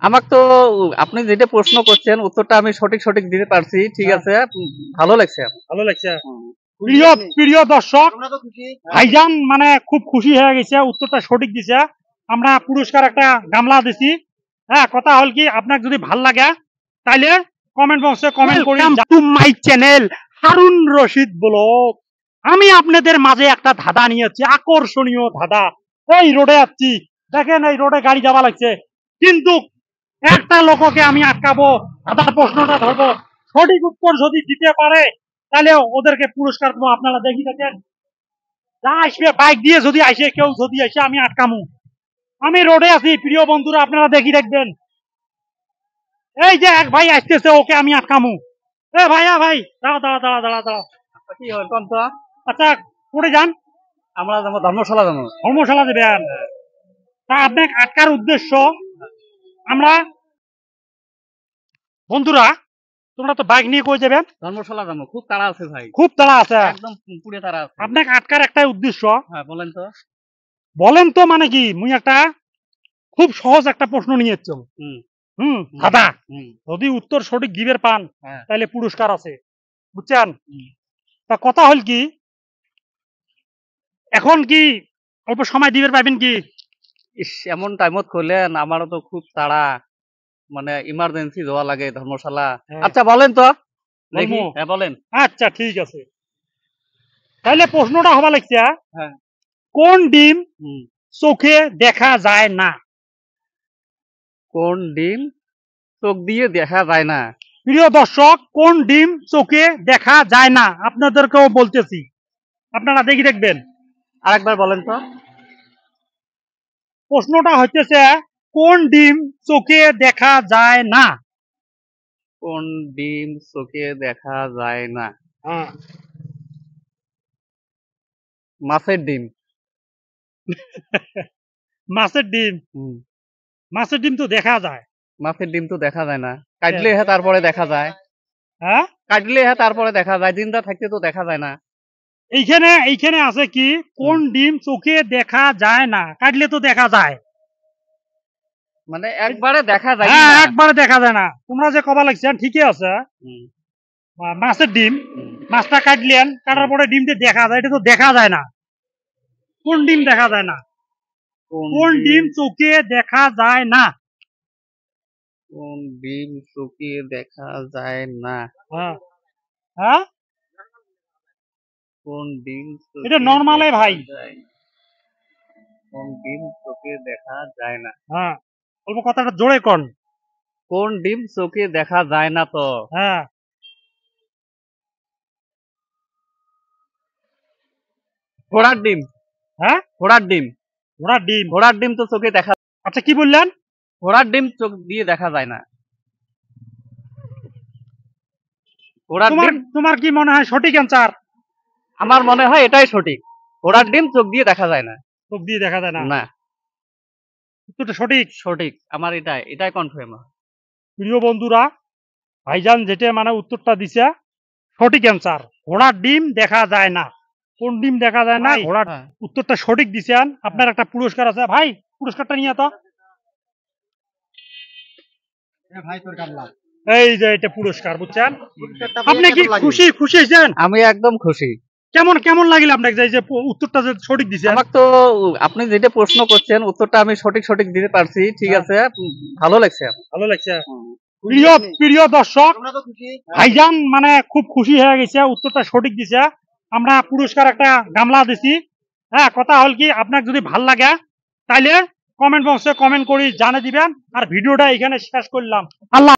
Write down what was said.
আমাকে তো আপনি যেটা প্রশ্ন করছেন উত্তরটা আমি সঠিক সঠিক দিতে পারছি, ঠিক হ্যাঁ। আছে। ভালো লাগছে। ভালো লাগছে। হুম। প্রিয় প্রিয় দর্শক, ভাইজান মানে খুব খুশি হয়ে গেছে, উত্তরটা সঠিক দিছে। আমরা পুরস্কার একটা গামলা দিছি। হ্যাঁ, কথা হল কি, আপনার যদি ভাল লাগে তাইলে কমেন্ট বক্সে কমেন্ট করি। To my channel Harun Rashid blog. আমি আপনাদের মাঝে একটা ধাঁধা নিয়েছি, আকর্ষণীয় ধাঁধা। এই রোডে যাচ্ছি, দেখেন এই রোডে গাড়ি যাওয়া লাগছে, কিন্তু একটা লোককে আমি আটকাবো, ধাঁধার প্রশ্নটা ধরবো, সঠিক উত্তর যদি দিতে পারে তাহলে ওদেরকে পুরস্কার দেবো। আপনারা দেখি দেখেন, যা আসবে বাইক দিয়ে যদি আসে, কেউ যদি আসে আমি আটকামু। আমি রোডে আছি প্রিয় বন্ধুরা, আপনারা দেখি দেখবেন। এই যে এক ভাই আসতেছে, ওকে আমি আটকামু। এ ভাইয়া ভাই, দাঁড়া দাঁড়া দাঁড়া দাঁড়া দাঁড়া। কি হয় কোন তো? আচ্ছা, পড়ে যান। আমরা যাবো ধর্মশালা যাবো। ধর্মশালা দেবেন। তা আপনাকে আটকার উদ্দেশ্য, আমরা বন্ধুরা, তোমরা তো বাইক নিয়ে কই যাবেন? ধর্মশালা যাবো, খুব তাড়া আছে ভাই, খুব তাড়া আছে, একদম পুরে তাড়া আছে। আপনাকে আটকার একটাই উদ্দেশ্য। হ্যাঁ বলেন তো। বলেন তো মানে কি, মুই একটা খুব সহজ একটা প্রশ্ন নিয়ে এসছি। হুম দাদা, হুম যদি উত্তর সঠিক দিবের পান হ্যাঁ তাহলে পুরস্কার আছে, বুঝছেন? হুম। তা কথা হল কি, এখন কি অল্প সময় দিবের পাবেন কি? ইস, এমন টাইমত করলেন, আমারও তো খুব তাড়া, মানে ইমার্জেন্সি যাওয়া লাগে ধর্মশালা। হ্যাঁ। আচ্ছা বলেন তো দেখি। বলবো? হ্যাঁ বলেন। আচ্ছা ঠিক আছে, তাহলে প্রশ্নটা হবা লাগছে, হ্যাঁ। কোন ডিম হুম। চোখে দেখা যায় না? কোন ডিম চোখ দিয়ে দেখা যায় না? প্রিয় দর্শক, কোন ডিম চোখে দেখা যায় না, আপনাদেরকেও বলতেছি, আপনারা দেখি দেখবেন। আরেকবার বলেন তো। প্রশ্নটা হইতেছে, কোন ডিম চোখে দেখা যায় না? কোন ডিম চোখে দেখা যায় না? হ্যাঁ। মাছের ডিম। মাছের ডিম? হুম। মাছের ডিম তো দেখা যায়। মাছের ডিম তো দেখা যায় না, কাটলে হ্যাঁ তারপরে দেখা যায়। হ্যাঁ, কাটলে হ্যাঁ তারপরে দেখা যায়, জিন্দা থাকতে তো দেখা যায় না। এইখানে এইখানে আছে কি, কোন ডিম চোখে দেখা যায় না, কাটলে তো দেখা যায়। মানে একবারে দেখা যায় হ্যাঁ, না। একবারে দেখা যায় না। তোমরা যে কবা লাগছেন ঠিকই আছে। হুম, মাছের ডিম, হুম, মাছটা কাটলেন, কাটার পরে ডিমটা দেখা যায়, এটা তো দেখা যায় না। কোন ডিম দেখা যায় না? কোন ডিম চোখে দেখা যায় না? কোন ডিম চোখে দেখা যায় না? হ্যাঁ। হ্যাঁ, কোন ডিম এটা চোখে নর্মালে দেখা ভাই। যায়? কোন ডিম চোখে দেখা যায় না? হ্যাঁ, অল্প কথাটা জোরে কন। কোন ডিম চোখে দেখা যায় না তো? হ্যাঁ। ঘোড়ার ডিম। হ্যাঁ, ঘোড়ার ডিম। ঘোড়ার ডিম? ঘোড়ার ডিম তো চোখে দেখা। আচ্ছা, কি বললেন? ঘোড়ার ডিম চোখ দিয়ে দেখা যায় না। ঘোড়ার তোমার ডিম। তোমার কি মনে হয় সঠিক অ্যান্সার? আমার মনে হয় এটাই সঠিক। ঘোড়ার ডিম চোখ দিয়ে দেখা যায় না। চোখ দিয়ে দেখা যায় না? না, উত্তরটা সঠিক। সঠিক আমার এটাই এটাই কনফার্ম। প্রিয় বন্ধুরা, ভাইজান যেটা মানে উত্তরটা দিছে সঠিক অ্যান্সার, ঘোড়ার ডিম দেখা যায় না। কোন ডিম দেখা যায় না, ঘোড়ার। হ্যাঁ। উত্তরটা সঠিক দিছেন, আপনার একটা পুরস্কার আছে ভাই, পুরস্কারটা নিয়ে তো। এই যে এটা পুরস্কার, বুঝছেন? আপনি কি খুশি খুশি হয়েছেন? আমি একদম খুশি। কেমন কেমন লাগিল আপনাকে যে উত্তরটা যে সঠিক দিছেন? আমাকে তো আপনি যেটা প্রশ্ন করছেন উত্তরটা আমি সঠিক সঠিক দিতে পারছি, ঠিক হ্যাঁ। আছে। ভালো লাগছে। ভালো লাগছে। প্রিয় প্রিয় দর্শক, ভাইজান মানে খুব খুশি হয়ে গেছে, উত্তরটা সঠিক দিছে। আমরা পুরস্কার একটা গামলা দিছি। হ্যাঁ, কথা হল কি, আপনাকে যদি ভাল লাগে তাইলে কমেন্ট বক্সে কমেন্ট করি জানিয়ে দিবেন। আর ভিডিওটা এখানে শেষ করলাম। আল্লাহ।